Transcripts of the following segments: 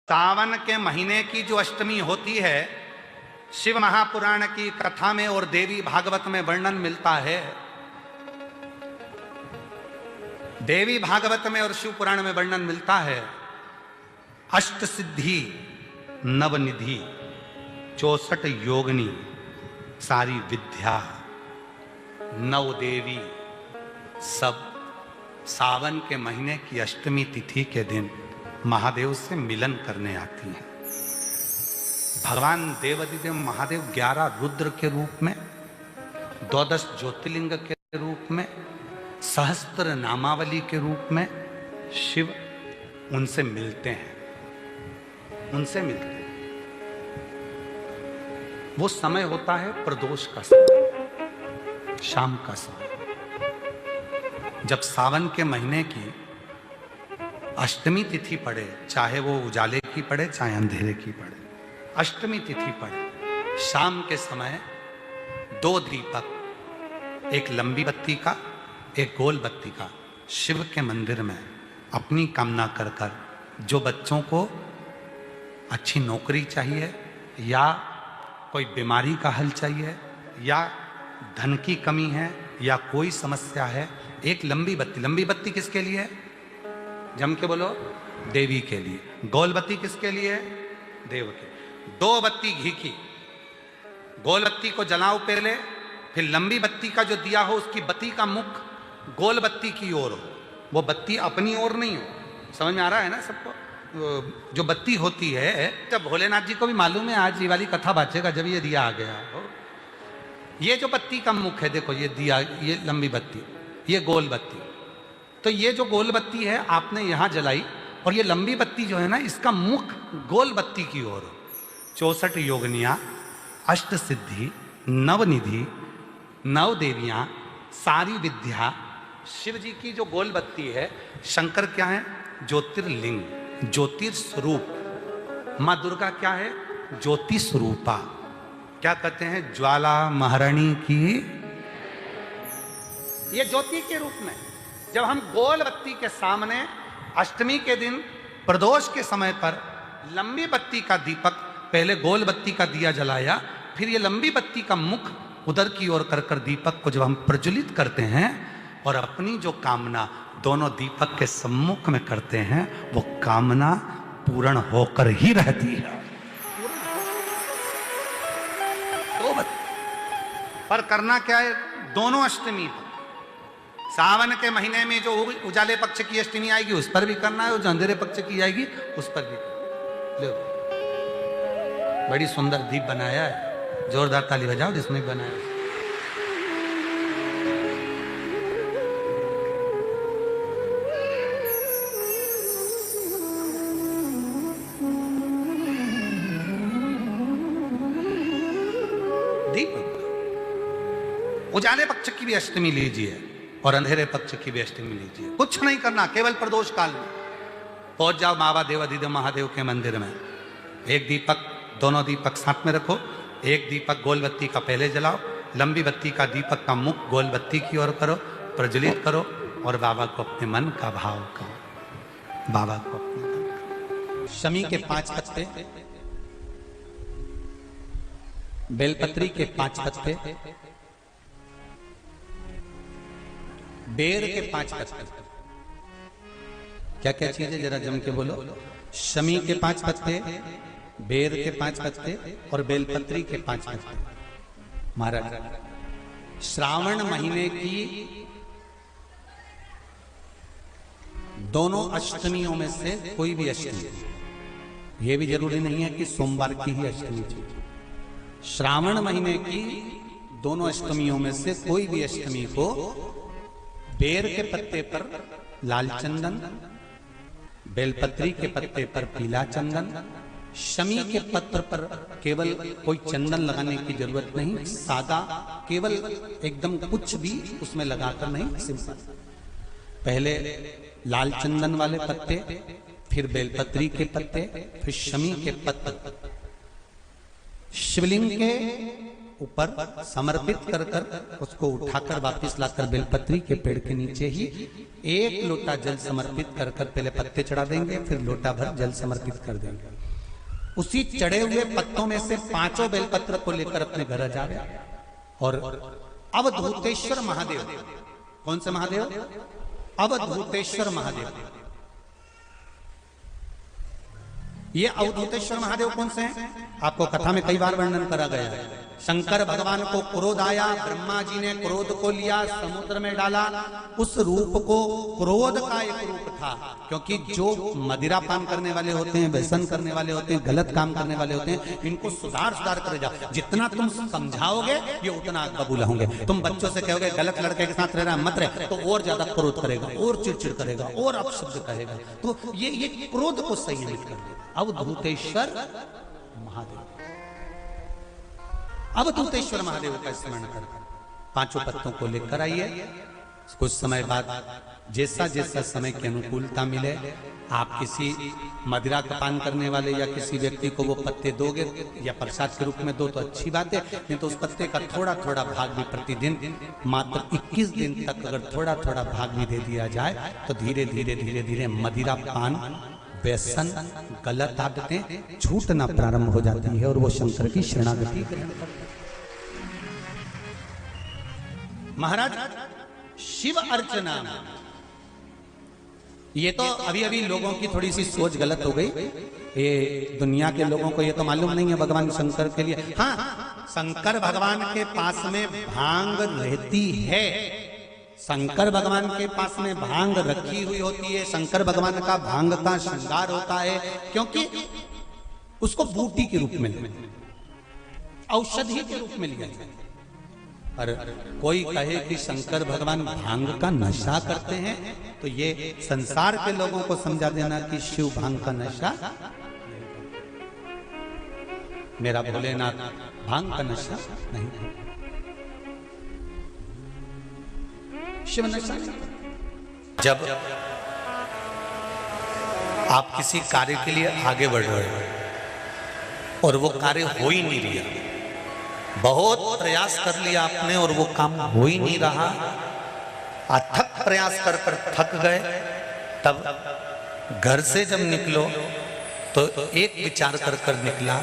सावन के महीने की जो अष्टमी होती है, शिव महापुराण की कथा में और देवी भागवत में वर्णन मिलता है। देवी भागवत में और शिव पुराण में वर्णन मिलता है। अष्ट सिद्धि नवनिधि 64 योगिनी सारी विद्या नव देवी सब सावन के महीने की अष्टमी तिथि के दिन महादेव से मिलन करने आती हैं। भगवान देवाधिदेव महादेव 11 रुद्र के रूप में, 12 ज्योतिर्लिंग के रूप में, सहस्त्र नामावली के रूप में शिव उनसे मिलते हैं। वो समय होता है प्रदोष का समय, शाम का समय। जब सावन के महीने की अष्टमी तिथि पड़े, चाहे वो उजाले की पड़े चाहे अंधेरे की पड़े, अष्टमी तिथि पड़े, शाम के समय 2 दीपक, एक लंबी बत्ती का एक गोल बत्ती का, शिव के मंदिर में अपनी कामना कर कर, जो बच्चों को अच्छी नौकरी चाहिए या कोई बीमारी का हल चाहिए या धन की कमी है या कोई समस्या है, एक लंबी बत्ती किसके लिए है? जम के बोलो, देवी के लिए। गोल बत्ती किसके लिए है? देव के। 2 बत्ती घी की, गोल बत्ती को जलाओ पहले, फिर लंबी बत्ती का जो दिया हो उसकी बत्ती का मुख गोल बत्ती की ओर हो, वो बत्ती अपनी ओर नहीं हो। समझ में आ रहा है ना सबको? जो बत्ती होती है, जब भोलेनाथ जी को भी मालूम है आज ये वाली कथा बाजेगा जब ये दिया आ गया हो। ये जो बत्ती का मुख है, देखो ये दिया, ये लंबी बत्ती, ये गोल बत्ती, तो ये जो गोल बत्ती है आपने यहां जलाई, और ये लंबी बत्ती जो है ना, इसका मुख गोल बत्ती की ओर हो। 64 योगिनियां, अष्ट सिद्धि, नवनिधि, नव देवियां, सारी विद्या। शिव जी की जो गोल बत्ती है, शंकर क्या है? ज्योतिर्लिंग, ज्योतिर्स्वरूप। मां दुर्गा क्या है? ज्योति स्वरूपा। क्या कहते हैं? ज्वाला महारानी की, ये ज्योति के रूप में। जब हम गोल बत्ती के सामने अष्टमी के दिन प्रदोष के समय पर लंबी बत्ती का दीपक, पहले गोल बत्ती का दिया जलाया, फिर ये लंबी बत्ती का मुख उधर की ओर कर कर दीपक को जब हम प्रज्वलित करते हैं और अपनी जो कामना दोनों दीपक के सम्मुख में करते हैं, वो कामना पूर्ण होकर ही रहती है। पर करना क्या है? दोनों अष्टमी पर, सावन के महीने में जो उजाले पक्ष की अष्टमी आएगी उस पर भी करना है, और जो अंधेरे पक्ष की आएगी उस पर भी करना है। बड़ी सुंदर दीप बनाया है, जोरदार ताली बजाओ जिसने बनाया। दीप उजाले पक्ष की भी अष्टमी लीजिए और अंधेरे पक्ष की भी अष्टमी लीजिए। कुछ नहीं करना, केवल प्रदोष काल में पहुंच जाओ बाबा देवाधिदेव महादेव के मंदिर में। एक दीपक, दोनों दीपक साथ में रखो। एक दीपक गोल बत्ती का पहले जलाओ, लंबी बत्ती का दीपक का मुख गोल बत्ती की ओर करो, प्रज्वलित करो और बाबा को अपने मन का भाव करो। बाबा को अपने शमी के 5 पत्ते, बेलपत्री के 5 पत्ते, बेर के 5 पत्ते। क्या क्या चीजें जरा जम के बोलो? शमी के 5 पत्ते, बेर के 5 पत्ते और बेलपत्री के 5 पत्ते। महाराज, श्रावण महीने की दोनों अष्टमियों में से कोई भी अष्टमी, यह भी जरूरी नहीं है कि सोमवार की ही अष्टमी चाहिए। श्रावण महीने की दोनों अष्टमियों में से कोई भी अष्टमी को बेर के पत्ते पर लाल चंदन, बेलपत्री के पत्ते पर पीला चंदन, शमी के पत्र पर केवल कोई चंदन लगाने की जरूरत नहीं, सादा, केवल एकदम कुछ भी उसमें लगाकर नहीं, सिंपल। पहले लाल चंदन वाले पत्ते, फिर बेलपत्री के पत्ते, फिर शमी के पत्ते शिवलिंग के ऊपर समर्पित कर कर उसको उठाकर वापिस लाकर बेलपत्री के पेड़ के नीचे ही 1 लोटा जल समर्पित कर कर पहले पत्ते चढ़ा देंगे, फिर लोटा भर जल समर्पित कर देंगे। उसी चढ़े हुए पत्तों में से 5 बेलपत्र को लेकर अपने घर जा रहे और अवधूतेश्वर महादेव, कौन से महादेव? अवधूतेश्वर महादेव। ये अवधूतेश्वर महादेव कौन से हैं? आपको कथा में कई बार वर्णन करा गया है। शंकर भगवान को क्रोध आया, ब्रह्मा जी ने क्रोध को लिया, समुद्र में डाला। उस रूप को क्रोध का एक रूप था, क्योंकि जो मदिरा पान करने वाले होते हैं, व्यसन करने वाले होते हैं, गलत काम करने वाले होते हैं, इनको सुधार करे जाओ। जितना तुम समझाओगे ये उतना आग बबूला होंगे। तुम बच्चों से कहोगे गलत लड़के के साथ रहना मत रहे, तो और ज्यादा क्रोध करेगा, और चिड़चिड़ करेगा, और अपशब्द कहेगा। तो ये क्रोध को संयमित कर देगा। अवधूतेश्वर महादेव, अवधूतेश्वर महादेव का स्मरण कर 5 पत्तों को लेकर आइए। कुछ समय बाद जैसा जैसा समय की अनुकूलता मिले, आप किसी मदिरा का पान करने वाले या किसी व्यक्ति को वो पत्ते दोगे या प्रसाद के रूप में दो तो अच्छी बात है, नहीं तो उस पत्ते का थोड़ा थोड़ा भाग भी प्रतिदिन मात्र 21 दिन तक अगर थोड़ा थोड़ा भाग भी दे दिया जाए तो धीरे धीरे धीरे धीरे मदिरा पान, व्यसन, गलत आदतें छूटना प्रारंभ हो जाती है और वो शंकर की शरणागति ग्रहण करते हैं। महाराज शिव अर्चना, ये तो अभी अभी लोगों की थोड़ी सी सोच गलत हो गई। ये दुनिया के लोगों को ये तो मालूम नहीं है भगवान शंकर के लिए। हाँ, शंकर भगवान के पास में भांग रहती है, शंकर भगवान के पास में भांग रखी हुई होती है। शंकर भगवान का भांग का श्रृंगार होता है, क्योंकि उसको बूटी के रूप में, औषधि के रूप में लिया जाए। और कोई कहे कि शंकर भगवान भांग का नशा करते हैं, तो ये संसार के लोगों को समझा देना कि शिव भांग का नशा, मेरा भोलेनाथ भांग का नशा नहीं है, शिव नशा नहीं। जब आप किसी कार्य के लिए आगे बढ़ रहे हो और वो कार्य हो ही नहीं रहा, बहुत प्रयास कर लिया आपने और वो काम हो ही नहीं रहा, अथक प्रयास कर कर थक गए, तब घर से जब निकलो तो एक विचार कर कर निकला,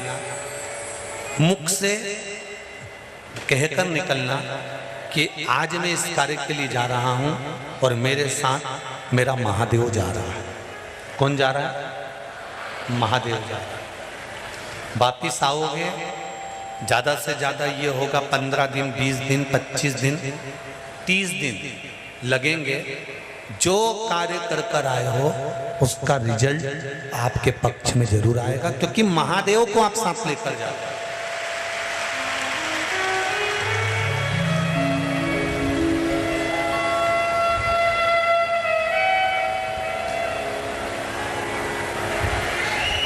मुख से कहकर निकलना कि आज मैं इस कार्य के लिए जा रहा हूं और मेरे साथ मेरा महादेव जा रहा है। कौन जा रहा है? महादेव जा रहा है। वापिस आओगे, ज्यादा से ज्यादा ये होगा 15 दिन, 20 दिन, 25 दिन, 30 दिन लगेंगे। जो कार्य कर कर आए हो उसका रिजल्ट आपके पक्ष में जरूर आएगा, क्योंकि महादेव को आप साथ लेकर जाओगे।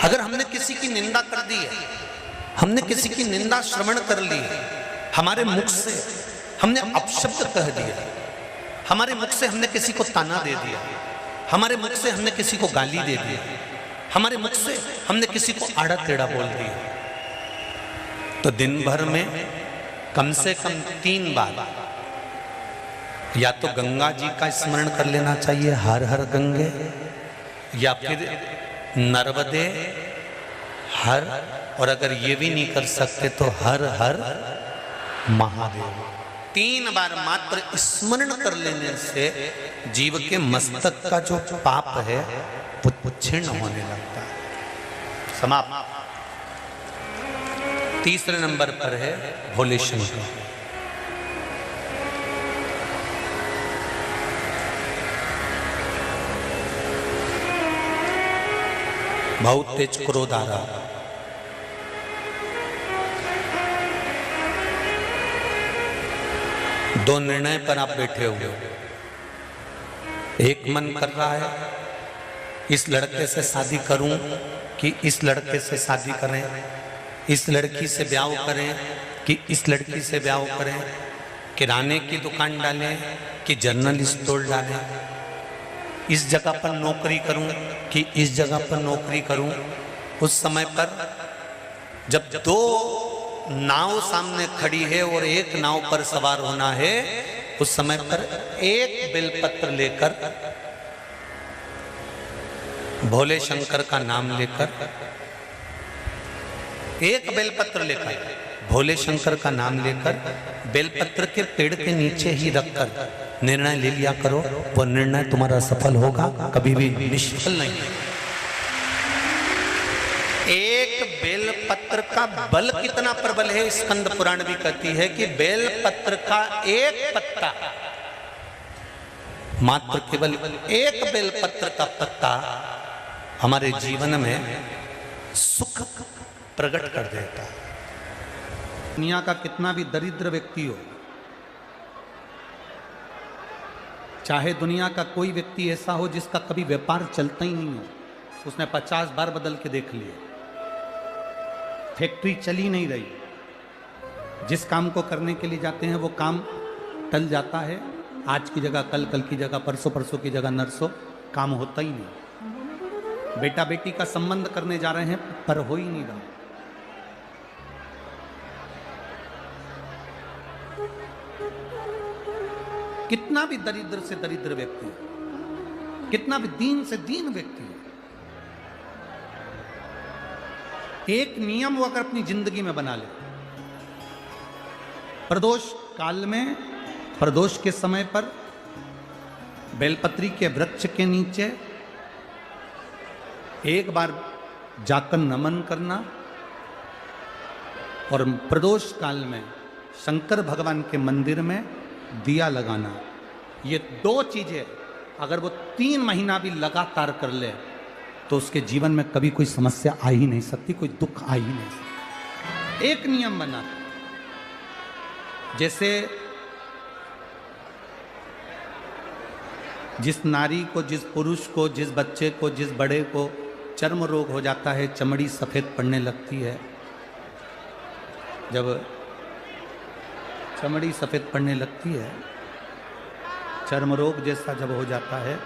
अगर हमने किसी की निंदा कर दी है, हमने किसी की निंदा श्रवण कर ली, हमारे मुख से हमने अपशब्द कह दिया, हमारे मुख से हमने किसी को ताना दे दिया, हमारे मुख से हमने किसी को गाली दे दी, हमारे मुख से हमने किसी को आड़ा टेढ़ा बोल दिया, तो दिन भर में कम से कम 3 बार या तो गंगा जी का स्मरण कर लेना चाहिए, हर हर गंगे, या फिर नर्मदे हर, और अगर ये भी नहीं कर सकते तो हर हर महादेव। 3 बार मात्र स्मरण कर लेने से जीव के मस्तक का जो पाप है वो क्षीण होने लगता है। समाप्त। तीसरे नंबर पर है भोले शंकर। बहुत तेज क्रोध आ रहा, दो निर्णय पर आप बैठे हुए हो। एक मन कर रहा है इस लड़के से शादी करूं कि इस लड़के से शादी करें, इस लड़की से ब्याह करें कि इस लड़की से ब्याह करें, किराने की दुकान डालें कि जनरल स्टोर डालें, इस जगह पर नौकरी करूं कि इस जगह पर नौकरी करूं। उस समय पर जब 2 नाव सामने खड़ी है और एक नाव पर सवार होना है, उस समय पर एक बेलपत्र लेकर, भोले शंकर का नाम लेकर, एक बेलपत्र लेकर, भोले शंकर का नाम लेकर, बेलपत्र के पेड़ के नीचे ही रखकर निर्णय ले लिया करो। वो निर्णय तुम्हारा सफल होगा, कभी भी निष्फल नहीं। एक बेलपत्र का बल कितना प्रबल है, स्कंद पुराण भी कहती है कि बेलपत्र का एक पत्ता, मात्र केवल एक बेलपत्र का पत्ता हमारे जीवन में सुख प्रकट कर देता है। दुनिया का कितना भी दरिद्र व्यक्ति हो, चाहे दुनिया का कोई व्यक्ति ऐसा हो जिसका कभी व्यापार चलता ही नहीं हो, उसने 50 बार बदल के देख लिए, फैक्ट्री चली नहीं रही, जिस काम को करने के लिए जाते हैं वो काम टल जाता है, आज की जगह कल, कल की जगह परसों, परसों की जगह नरसों, काम होता ही नहीं। बेटा बेटी का संबंध करने जा रहे हैं पर हो ही नहीं रहा। कितना भी दरिद्र से दरिद्र व्यक्ति है, कितना भी दीन से दीन व्यक्ति है, एक नियम वो अगर अपनी जिंदगी में बना ले, प्रदोष काल में, प्रदोष के समय पर बेलपत्री के वृक्ष के नीचे एक बार जाकर नमन करना और प्रदोष काल में शंकर भगवान के मंदिर में दिया लगाना, ये दो चीजें अगर वो 3 महीना भी लगातार कर ले तो उसके जीवन में कभी कोई समस्या आ ही नहीं सकती, कोई दुख आ ही नहीं सकता। एक नियम बना, जैसे जिस नारी को, जिस पुरुष को, जिस बच्चे को, जिस बड़े को चर्म रोग हो जाता है, चमड़ी सफेद पड़ने लगती है, जब चमड़ी सफेद पड़ने लगती है, चर्म रोग जैसा जब हो जाता है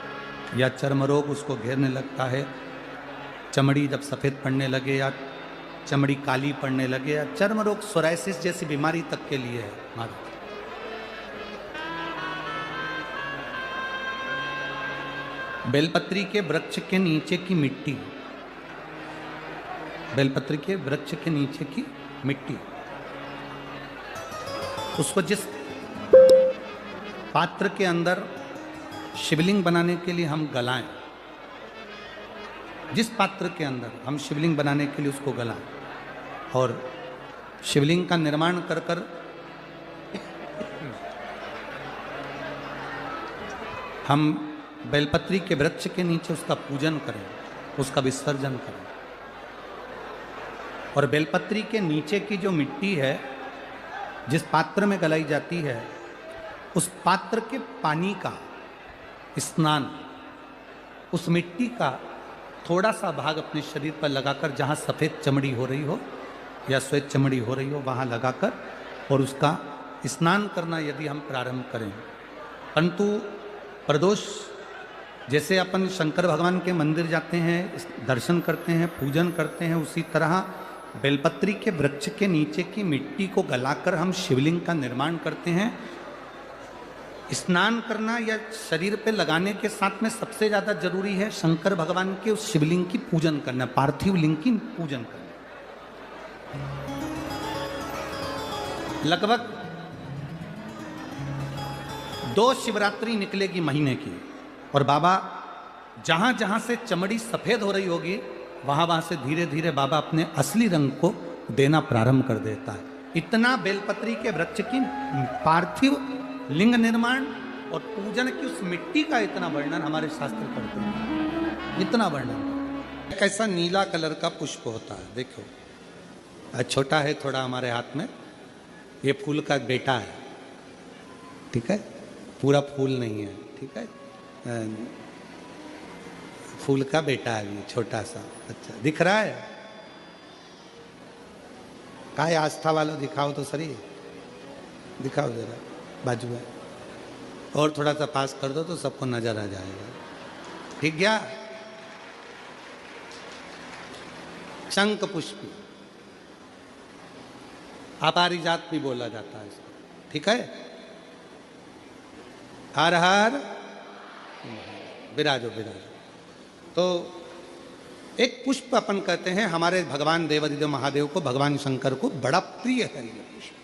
या चर्म रोग उसको घेरने लगता है, चमड़ी जब सफेद पड़ने लगे या चमड़ी काली पड़ने लगे या चर्म रोग सोराइसिस जैसी बीमारी तक के लिए है हमारा। बेलपत्री के वृक्ष के नीचे की मिट्टी, बेलपत्री के वृक्ष के नीचे की मिट्टी, उसको जिस पात्र के अंदर शिवलिंग बनाने के लिए हम गलाएं, जिस पात्र के अंदर हम शिवलिंग बनाने के लिए उसको गलाएं और शिवलिंग का निर्माण कर कर हम बेलपत्री के वृक्ष के नीचे उसका पूजन करें, उसका विसर्जन करें। और बेलपत्री के नीचे की जो मिट्टी है, जिस पात्र में गलाई जाती है, उस पात्र के पानी का स्नान, उस मिट्टी का थोड़ा सा भाग अपने शरीर पर लगाकर, जहाँ सफ़ेद चमड़ी हो रही हो या श्वेत चमड़ी हो रही हो वहाँ लगाकर और उसका स्नान करना यदि हम प्रारंभ करें। परंतु प्रदोष जैसे अपन शंकर भगवान के मंदिर जाते हैं, दर्शन करते हैं, पूजन करते हैं, उसी तरह बेलपत्री के वृक्ष के नीचे की मिट्टी को गलाकर हम शिवलिंग का निर्माण करते हैं। स्नान करना या शरीर पे लगाने के साथ में सबसे ज़्यादा जरूरी है शंकर भगवान के उस शिवलिंग की पूजन करना, पार्थिव लिंग की पूजन करना। लगभग 2 शिवरात्रि निकलेगी महीने की और बाबा जहाँ जहाँ से चमड़ी सफ़ेद हो रही होगी वहाँ वहाँ से धीरे धीरे बाबा अपने असली रंग को देना प्रारंभ कर देता है। इतना बेलपत्री के वृक्ष की पार्थिव लिंग निर्माण और पूजन की उस मिट्टी का इतना वर्णन हमारे शास्त्र करते हैं, इतना वर्णन। कैसा नीला कलर का पुष्प होता है, देखो छोटा है थोड़ा हमारे हाथ में, ये फूल का बेटा है, ठीक है, पूरा फूल नहीं है, ठीक है, फूल का बेटा है ये छोटा सा। अच्छा दिख रहा है, काय आस्था वालों दिखाओ तो सही, दिखाओ जरा बाजू में, और थोड़ा सा पास कर दो तो सबको नजर आ जाएगा, ठीक गया। शंख पुष्प, अपारिजात भी बोला जाता है इसको, ठीक है। हर हर विराजो विराजो। तो एक पुष्प अपन कहते हैं, हमारे भगवान देवादिदेव महादेव को, भगवान शंकर को बड़ा प्रिय है ये पुष्प।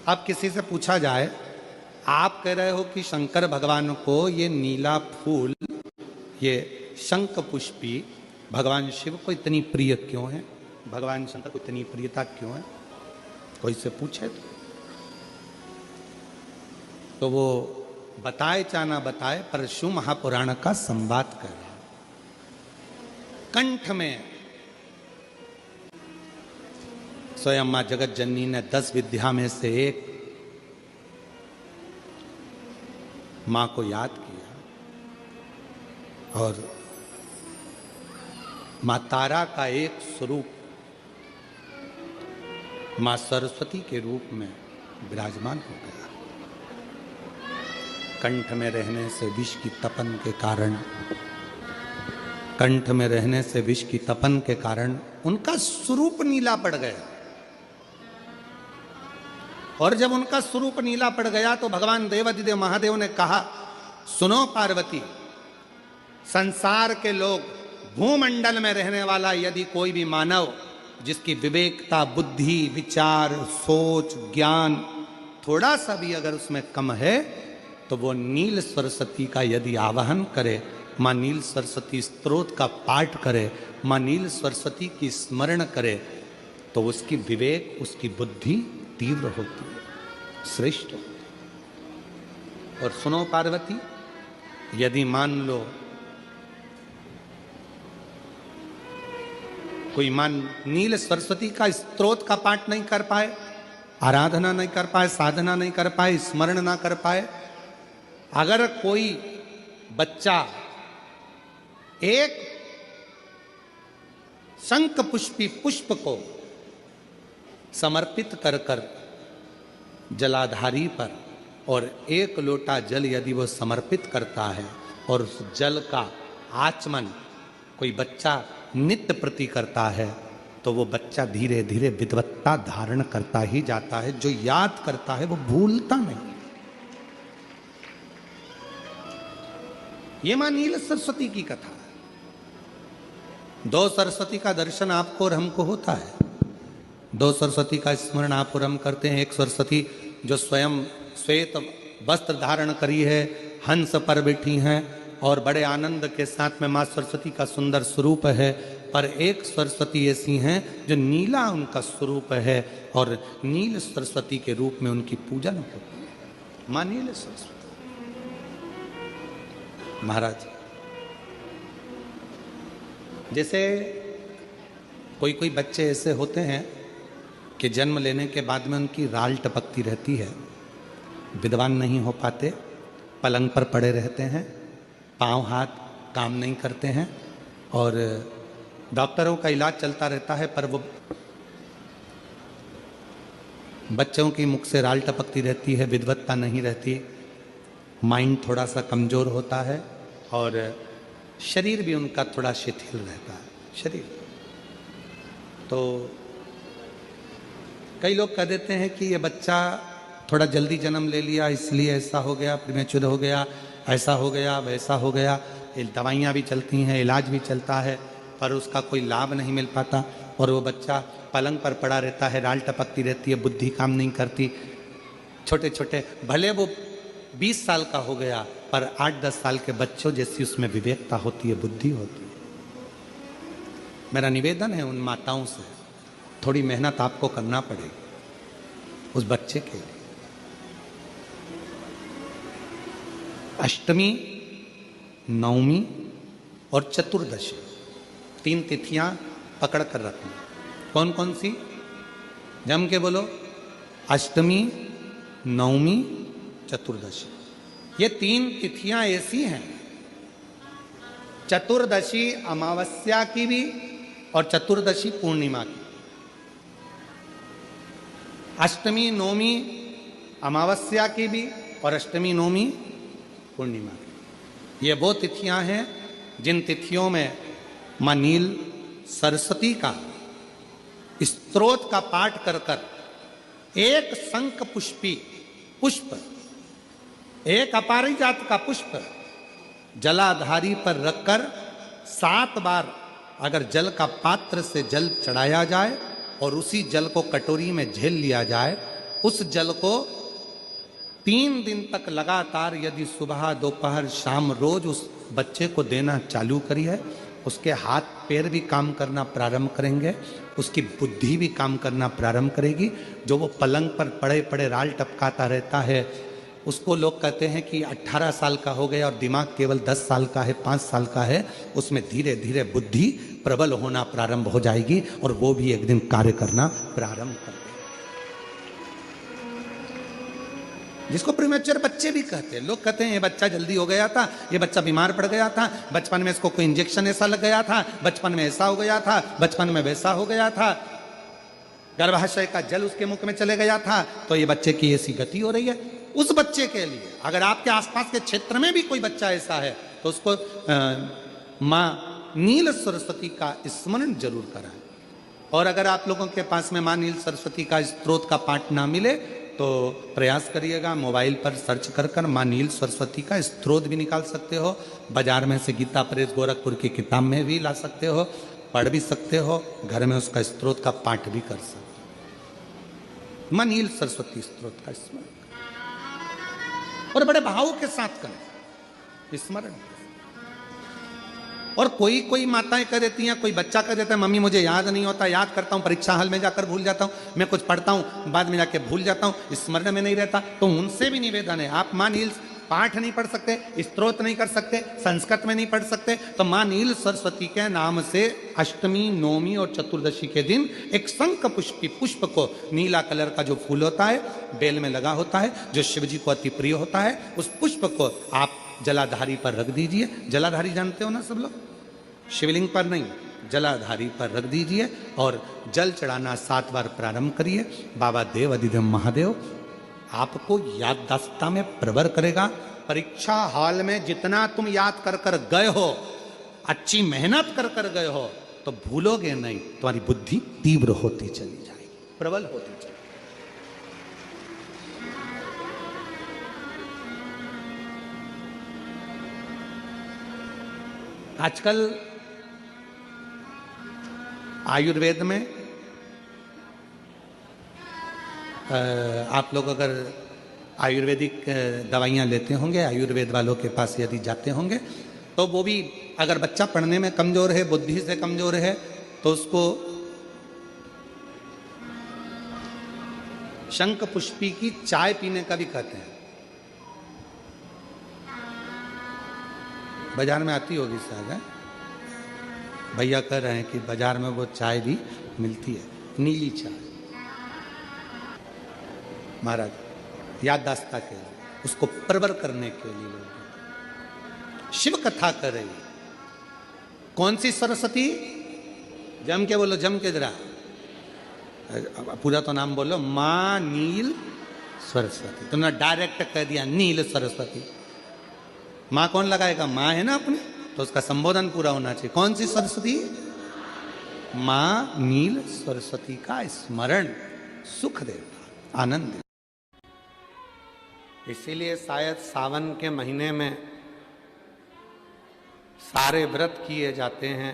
अब किसी से पूछा जाए, आप कह रहे हो कि शंकर भगवान को ये नीला फूल, ये शंख पुष्पी भगवान शिव को इतनी प्रिय क्यों है, भगवान शंकर को इतनी प्रियता क्यों है, कोई से पूछे तो वो बताए चाहे ना बताए, पर शिव महापुराण का संवाद कर रहे हैं। कंठ में स्वयं मां जगत जननी ने 10 विद्या में से एक मां को याद किया, और मां तारा का एक स्वरूप मां सरस्वती के रूप में विराजमान हो गया। कंठ में रहने से विष की तपन के कारण, कंठ में रहने से विष की तपन के कारण उनका स्वरूप नीला पड़ गया। और जब उनका स्वरूप नीला पड़ गया तो भगवान देवादिदेव महादेव ने कहा, सुनो पार्वती, संसार के लोग, भूमंडल में रहने वाला यदि कोई भी मानव जिसकी विवेकता, बुद्धि, विचार, सोच, ज्ञान थोड़ा सा भी अगर उसमें कम है, तो वो नील सरस्वती का यदि आवाहन करे, माँ नील सरस्वती स्तोत्र का पाठ करे, माँ नील सरस्वती की स्मरण करे, तो उसकी विवेक, उसकी बुद्धि तीव्र होती है, श्रेष्ठ होती है। और सुनो पार्वती, यदि मान लो कोई मान नील सरस्वती का स्तोत्र का पाठ नहीं कर पाए, आराधना नहीं कर पाए, साधना नहीं कर पाए, स्मरण ना कर पाए, अगर कोई बच्चा एक शंख पुष्पी पुष्प को समर्पित कर कर जलाधारी पर, और 1 लोटा जल यदि वो समर्पित करता है, और उस जल का आचमन कोई बच्चा नित्य प्रति करता है, तो वो बच्चा धीरे धीरे विद्वत्ता धारण करता ही जाता है। जो याद करता है वो भूलता नहीं। ये मां नील सरस्वती की कथा है। 2 सरस्वती का दर्शन आपको और हमको होता है, 2 सरस्वती का स्मरण आप और हम करते हैं। एक सरस्वती जो स्वयं श्वेत वस्त्र धारण करी है, हंस पर बैठी हैं और बड़े आनंद के साथ में मां सरस्वती का सुंदर स्वरूप है। पर एक सरस्वती ऐसी हैं जो नीला उनका स्वरूप है, और नील सरस्वती के रूप में उनकी पूजन होती है। मां नील सरस्वती। महाराज, जैसे कोई कोई बच्चे ऐसे होते हैं कि जन्म लेने के बाद में उनकी राल टपकती रहती है, विद्वान नहीं हो पाते, पलंग पर पड़े रहते हैं, पांव हाथ काम नहीं करते हैं, और डॉक्टरों का इलाज चलता रहता है, पर वो बच्चों की मुख से राल टपकती रहती है, विद्वत्ता नहीं रहती, माइंड थोड़ा सा कमज़ोर होता है, और शरीर भी उनका थोड़ा शिथिल रहता है शरीर। तो कई लोग कह देते हैं कि ये बच्चा थोड़ा जल्दी जन्म ले लिया, इसलिए ऐसा हो गया, प्रीमेच्योर हो गया, ऐसा हो गया, वैसा हो गया। दवाइयाँ भी चलती हैं, इलाज भी चलता है, पर उसका कोई लाभ नहीं मिल पाता, और वो बच्चा पलंग पर पड़ा रहता है, राल टपकती रहती है, बुद्धि काम नहीं करती। छोटे छोटे, भले वो 20 साल का हो गया, पर 8-10 साल के बच्चों जैसी उसमें विवेकता होती है, बुद्धि होती है। मेरा निवेदन है उन माताओं से, थोड़ी मेहनत आपको करना पड़ेगी उस बच्चे के लिए। अष्टमी, नवमी और चतुर्दशी 3 तिथियां पकड़ कर रखना। कौन कौन सी? जम के बोलो। अष्टमी, नवमी, चतुर्दशी। ये 3 तिथियां ऐसी हैं, चतुर्दशी अमावस्या की भी और चतुर्दशी पूर्णिमा की। अष्टमी नवमी अमावस्या की भी और अष्टमी नवमी पूर्णिमा की। ये वो तिथियां हैं जिन तिथियों में मां नील सरस्वती का स्तोत्र का पाठ कर कर एक शंख पुष्पी पुष्प, एक अपारिजात का पुष्प जलाधारी पर रखकर 7 बार अगर जल का पात्र से जल चढ़ाया जाए और उसी जल को कटोरी में झेल लिया जाए, उस जल को 3 दिन तक लगातार यदि सुबह दोपहर शाम रोज उस बच्चे को देना चालू करिए, उसके हाथ पैर भी काम करना प्रारंभ करेंगे, उसकी बुद्धि भी काम करना प्रारंभ करेगी। जो वो पलंग पर पड़े पड़े राल टपकाता रहता है, उसको लोग कहते हैं कि 18 साल का हो गया और दिमाग केवल 10 साल का है, 5 साल का है, उसमें धीरे धीरे बुद्धि प्रबल होना प्रारंभ हो जाएगी और वो भी एक दिन कार्य करना प्रारंभ कर देगा। जिसको प्रीमेच्योर बच्चे भी कहते हैं। लोग कहते हैं ये बच्चा जल्दी हो गया था, ये बच्चा बीमार पड़ गया था, बचपन में इसको कोई इंजेक्शन ऐसा लग गया था, बचपन में ऐसा हो गया था, बचपन में वैसा हो गया था, गर्भाशय का जल उसके मुख में चले गया था, तो ये बच्चे की ऐसी गति हो रही है। उस बच्चे के लिए अगर आपके आसपास के क्षेत्र में भी कोई बच्चा ऐसा है तो उसको माँ नील सरस्वती का स्मरण जरूर कराएं। और अगर आप लोगों के पास में माँ नील सरस्वती का स्त्रोत का पाठ ना मिले तो प्रयास करिएगा, मोबाइल पर सर्च कर कर माँ नील सरस्वती का स्त्रोत भी निकाल सकते हो। बाजार में से गीता प्रेस गोरखपुर की किताब में भी ला सकते हो, पढ़ भी सकते हो, घर में उसका स्त्रोत का पाठ भी कर सकते हो। माँ नील सरस्वती स्त्रोत का स्मरण और बड़े भाव के साथ करें स्मरण। और कोई कोई माताएं कह देती हैं, कोई बच्चा कह देता है मम्मी मुझे याद नहीं होता, याद करता हूं परीक्षा हॉल में जाकर भूल जाता हूं, मैं कुछ पढ़ता हूं बाद में जाके भूल जाता हूं, स्मरण में नहीं रहता। तो उनसे भी निवेदन है, आप माँ नील पाठ नहीं पढ़ सकते, स्तोत्र नहीं कर सकते, संस्कृत में नहीं पढ़ सकते, तो माँ नील सरस्वती के नाम से अष्टमी, नवमी और चतुर्दशी के दिन एक शंख पुष्पी पुष्प को, नीला कलर का जो फूल होता है बेल में लगा होता है, जो शिव जी को अति प्रिय होता है, उस पुष्प को आप जलाधारी पर रख दीजिए। जलाधारी जानते हो ना सब लोग, शिवलिंग पर नहीं, जलाधारी पर रख दीजिए और जल चढ़ाना 7 बार प्रारंभ करिए। बाबा देव अधिदेव महादेव आपको याददाश्ता में प्रवर करेगा। परीक्षा हॉल में जितना तुम याद कर कर गए हो, अच्छी मेहनत कर कर गए हो, तो भूलोगे नहीं, तुम्हारी बुद्धि तीव्र होती चली जाएगी, प्रबल होती चली। आजकल आयुर्वेद में आप लोग अगर आयुर्वेदिक दवाइयाँ लेते होंगे, आयुर्वेद वालों के पास यदि जाते होंगे, तो वो भी अगर बच्चा पढ़ने में कमज़ोर है, बुद्धि से कमज़ोर है, तो उसको शंख पुष्पी की चाय पीने का भी कहते हैं। बाजार में आती होगी शायद, है भैया कह रहे हैं कि बाजार में वो चाय भी मिलती है, नीली चाय। महाराज याददाश्ता के लिए, उसको प्रबर करने के लिए लोग शिव कथा कर रही है। कौन सी सरस्वती? जम के बोलो, जम के जरा, पूरा तो नाम बोलो, माँ नील सरस्वती। तुमने डायरेक्ट कह दिया नील सरस्वती, माँ कौन लगाएगा? माँ है ना अपने, तो उसका संबोधन पूरा होना चाहिए। कौन सी सरस्वती? माँ नील सरस्वती का स्मरण सुख देता, आनंद देता। इसीलिए शायद सावन के महीने में सारे व्रत किए जाते हैं।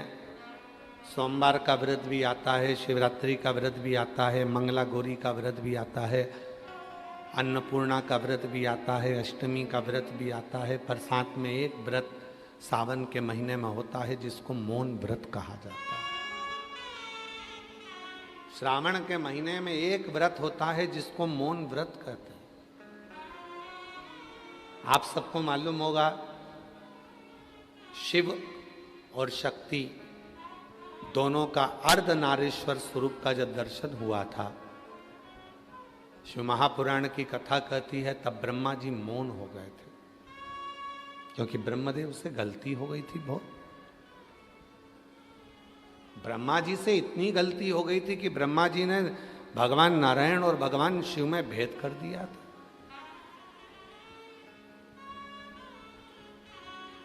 सोमवार का व्रत भी आता है, शिवरात्रि का व्रत भी आता है, मंगला गौरी का व्रत भी आता है, अन्नपूर्णा का व्रत भी आता है, अष्टमी का व्रत भी आता है। पर साथ में एक व्रत सावन के महीने में होता है जिसको मौन व्रत कहा जाता है। श्रावण के महीने में एक व्रत होता है जिसको मौन व्रत कहते हैं। आप सबको मालूम होगा, शिव और शक्ति दोनों का अर्धनारीश्वर स्वरूप का जब दर्शन हुआ था, शिव महापुराण की कथा कहती है, तब ब्रह्मा जी मौन हो गए थे, क्योंकि ब्रह्मदेव से गलती हो गई थी बहुत। ब्रह्मा जी से इतनी गलती हो गई थी कि ब्रह्मा जी ने भगवान नारायण और भगवान शिव में भेद कर दिया था।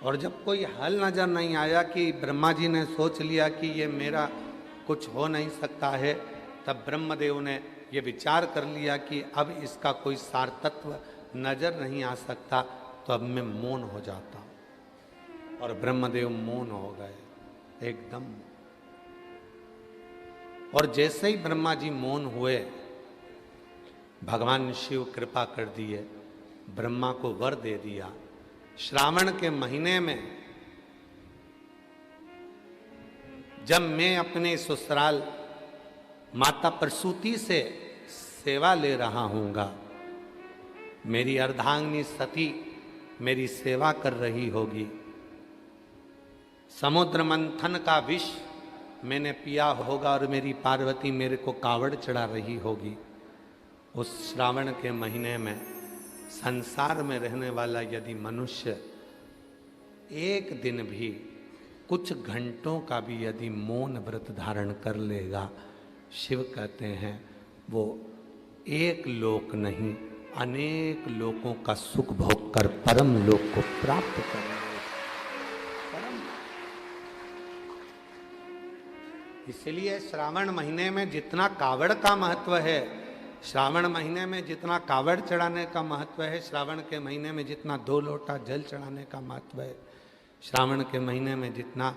और जब कोई हल नजर नहीं आया, कि ब्रह्मा जी ने सोच लिया कि ये मेरा कुछ हो नहीं सकता है, तब ब्रह्मदेव ने ये विचार कर लिया कि अब इसका कोई सार तत्व नजर नहीं आ सकता, तो अब मैं मौन हो जाता हूं। और ब्रह्मदेव मौन हो गए एकदम। और जैसे ही ब्रह्मा जी मौन हुए, भगवान शिव कृपा कर दिए, ब्रह्मा को वर दे दिया। श्रावण के महीने में जब मैं अपने ससुराल माता प्रसूति से सेवा ले रहा हूँगा, मेरी अर्धांगिनी सती मेरी सेवा कर रही होगी, समुद्र मंथन का विष मैंने पिया होगा और मेरी पार्वती मेरे को कावड़ चढ़ा रही होगी। उस श्रावण के महीने में संसार में रहने वाला यदि मनुष्य एक दिन भी कुछ घंटों का भी यदि मौन व्रत धारण कर लेगा, शिव कहते हैं वो एक लोक नहीं अनेक लोकों का सुख भोग कर परम लोक को प्राप्त करेंगे। इसलिए श्रावण महीने में जितना कावड़ का महत्व है, श्रावण महीने में जितना कावड़ चढ़ाने का महत्व है, श्रावण के महीने में जितना 2 लोटा जल चढ़ाने का महत्व है, श्रावण के महीने में जितना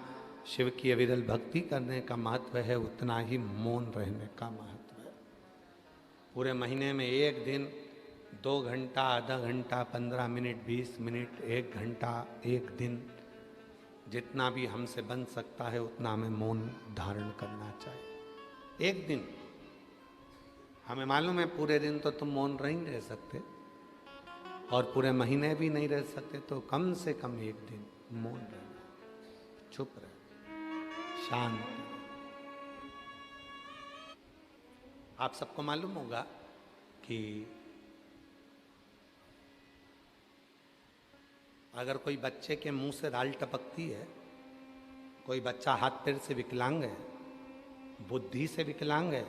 शिव की अविरल भक्ति करने का महत्व है, उतना ही मौन रहने का महत्व है। पूरे महीने में एक दिन 2 घंटा, आधा घंटा, 15 मिनट, 20 मिनट, 1 घंटा, एक दिन, जितना भी हमसे बन सकता है उतना हमें मौन धारण करना चाहिए। एक दिन, हमें मालूम है पूरे दिन तो तुम मौन नहीं रह सकते और पूरे महीने भी नहीं रह सकते, तो कम से कम एक दिन मौन रहना, चुप रह, शांत। आप सबको मालूम होगा कि अगर कोई बच्चे के मुंह से दाल टपकती है, कोई बच्चा हाथ पैर से विकलांग है, बुद्धि से विकलांग है,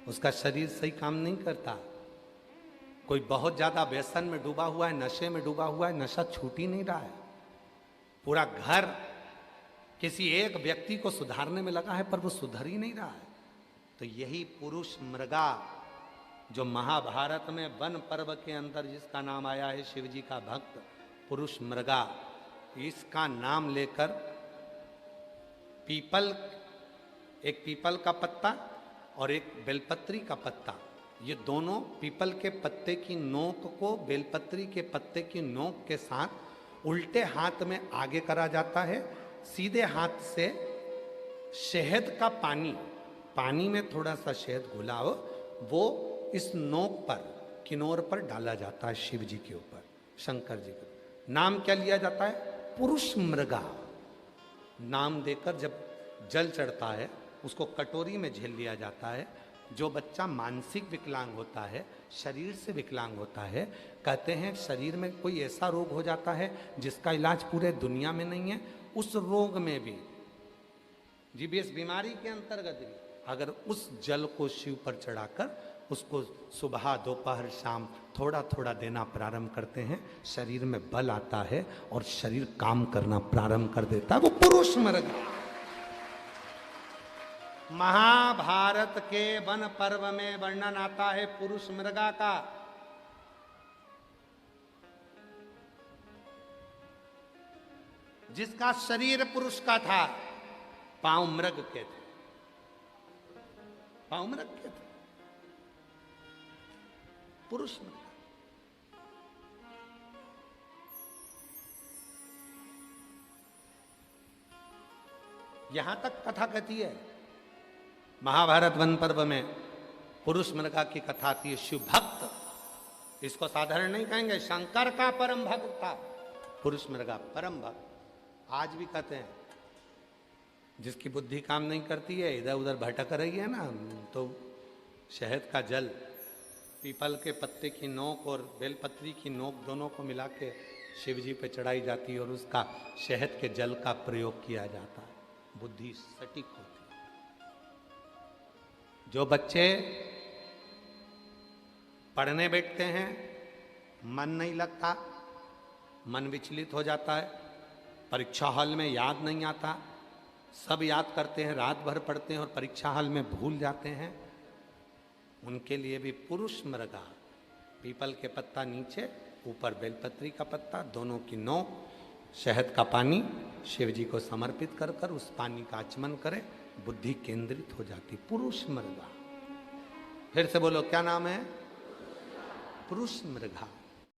उसका शरीर सही काम नहीं करता, कोई बहुत ज्यादा व्यसन में डूबा हुआ है, नशे में डूबा हुआ है, नशा छूट ही नहीं रहा है, पूरा घर किसी एक व्यक्ति को सुधारने में लगा है पर वो सुधर ही नहीं रहा है, तो यही पुरुष मृगा जो महाभारत में वन पर्व के अंदर जिसका नाम आया है, शिव जी का भक्त पुरुष मृगा, इसका नाम लेकर पीपल, एक पीपल का पत्ता और एक बेलपत्री का पत्ता, ये दोनों पीपल के पत्ते की नोक को बेलपत्री के पत्ते की नोक के साथ उल्टे हाथ में आगे करा जाता है, सीधे हाथ से शहद का पानी, पानी में थोड़ा सा शहद घुला हो, वो इस नोक पर, किनोर पर डाला जाता है शिव जी के ऊपर, शंकर जी का नाम क्या लिया जाता है? पुरुष मृगा। नाम देकर जब जल चढ़ता है उसको कटोरी में झेल लिया जाता है। जो बच्चा मानसिक विकलांग होता है, शरीर से विकलांग होता है, कहते हैं शरीर में कोई ऐसा रोग हो जाता है जिसका इलाज पूरे दुनिया में नहीं है, उस रोग में भी जीबीएस बीमारी के अंतर्गत भी अगर उस जल को शिव पर चढ़ाकर उसको सुबह दोपहर शाम थोड़ा थोड़ा देना प्रारंभ करते हैं, शरीर में बल आता है और शरीर काम करना प्रारंभ कर देता है, वो पुरुष मृगा। महाभारत के वन पर्व में वर्णन आता है पुरुष मृगा का। जिसका शरीर पुरुष का था, पांव मृग के थे, पांव मृग के थे, पुरुष मृग। यहां तक कथा कहती है महाभारत वन पर्व में पुरुष मृगा की कथा आती है। शिव भक्त, इसको साधारण नहीं कहेंगे, शंकर का परम भक्त था पुरुष मृगा, परम भक्त। आज भी कहते हैं जिसकी बुद्धि काम नहीं करती है, इधर उधर भटक रही है ना, तो शहद का जल पीपल के पत्ते की नोक और बेलपत्री की नोक दोनों को मिला के शिव जी पे चढ़ाई जाती है और उसका शहद के जल का प्रयोग किया जाता है, बुद्धि सटीक होती है। जो बच्चे पढ़ने बैठते हैं, मन नहीं लगता, मन विचलित हो जाता है, परीक्षा हॉल में याद नहीं आता, सब याद करते हैं, रात भर पढ़ते हैं और परीक्षा हॉल में भूल जाते हैं, उनके लिए भी पुरुष मृगा, पीपल के पत्ता नीचे, ऊपर बेलपत्री का पत्ता, दोनों की नोक, शहद का पानी शिव जी को समर्पित कर कर उस पानी का आचमन करें, बुद्धि केंद्रित हो जाती। पुरुष मृगा, फिर से बोलो क्या नाम है? पुरुष मृगा।